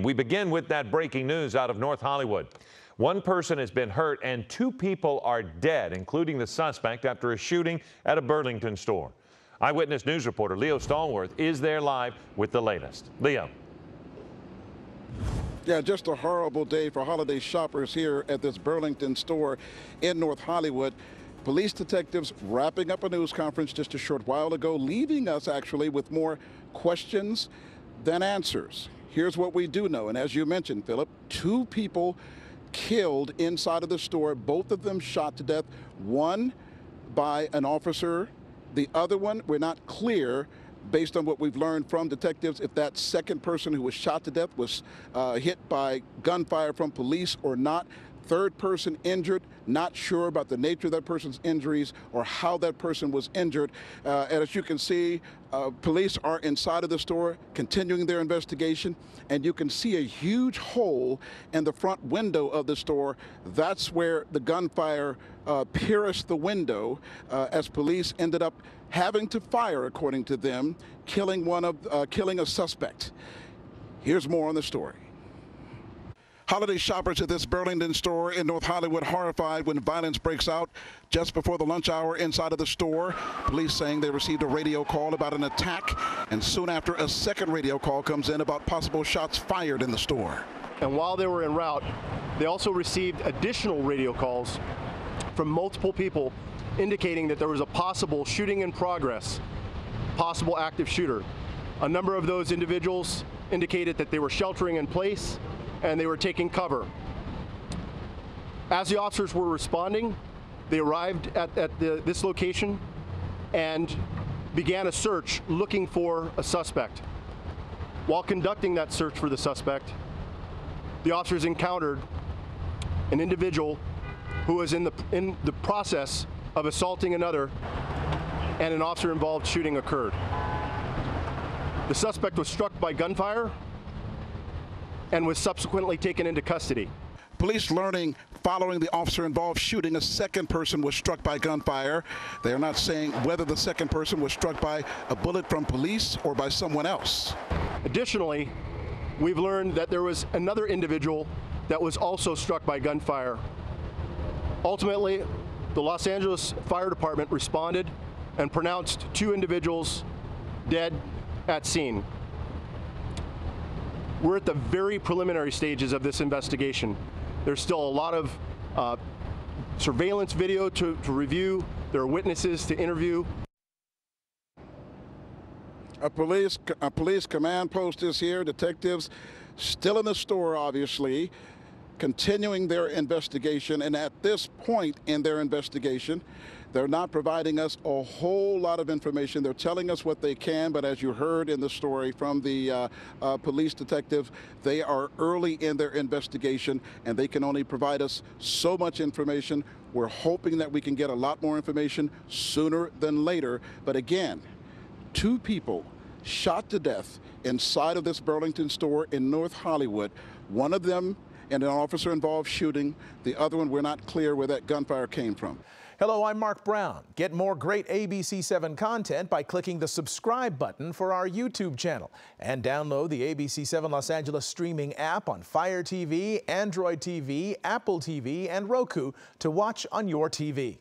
We begin with that breaking news out of North Hollywood. One person has been hurt and 2 people are dead, including the suspect, after a shooting at a Burlington store. Eyewitness News reporter Leo Stallworth is there live with the latest. Leo. Yeah, just a horrible day for holiday shoppers here at this Burlington store in North Hollywood. Police detectives wrapping up a news conference just a short while ago, leaving us actually with more questions than answers. Here's what we do know, and as you mentioned, Philip, 2 people killed inside of the store, both of them shot to death, one by an officer, the other one, we're not clear, based on what we've learned from detectives, if that second person who was shot to death was hit by gunfire from police or not. Third person injured, not sure about the nature of that person's injuries or how that person was injured. And as you can see, police are inside of the store continuing their investigation, and you can see a huge hole in the front window of the store. That's where the gunfire pierced the window as police ended up having to fire, according to them, killing a suspect. Here's more on the story. Holiday shoppers at this Burlington store in North Hollywood horrified when violence breaks out just before the lunch hour inside of the store. Police saying they received a radio call about an attack, and soon after a second radio call comes in about possible shots fired in the store. And while they were en route, they also received additional radio calls from multiple people indicating that there was a possible shooting in progress, possible active shooter. A number of those individuals indicated that they were sheltering in place and they were taking cover. As the officers were responding, they arrived at this location and began a search looking for a suspect. While conducting that search for the suspect, the officers encountered an individual who was in the process of assaulting another, and an officer-involved shooting occurred. The suspect was struck by gunfire and was subsequently taken into custody. Police learning following the officer-involved shooting, a second person was struck by gunfire. They are not saying whether the second person was struck by a bullet from police or by someone else. Additionally, we've learned that there was another individual that was also struck by gunfire. Ultimately, the Los Angeles Fire Department responded and pronounced 2 individuals dead at scene. We're at the very preliminary stages of this investigation. There's still a lot of surveillance video to review. There are witnesses to interview. A police command post is here. Detectives still in the store, obviously, continuing their investigation. And at this point in their investigation, they're not providing us a whole lot of information. They're telling us what they can, but as you heard in the story from the police detective, they are early in their investigation and they can only provide us so much information. We're hoping that we can get a lot more information sooner than later. But again, 2 people shot to death inside of this Burlington store in North Hollywood. One of them in an officer-involved shooting. The other one, we're not clear where that gunfire came from. Hello, I'm Mark Brown. Get more great ABC7 content by clicking the subscribe button for our YouTube channel and download the ABC7 Los Angeles streaming app on Fire TV, Android TV, Apple TV, and Roku to watch on your TV.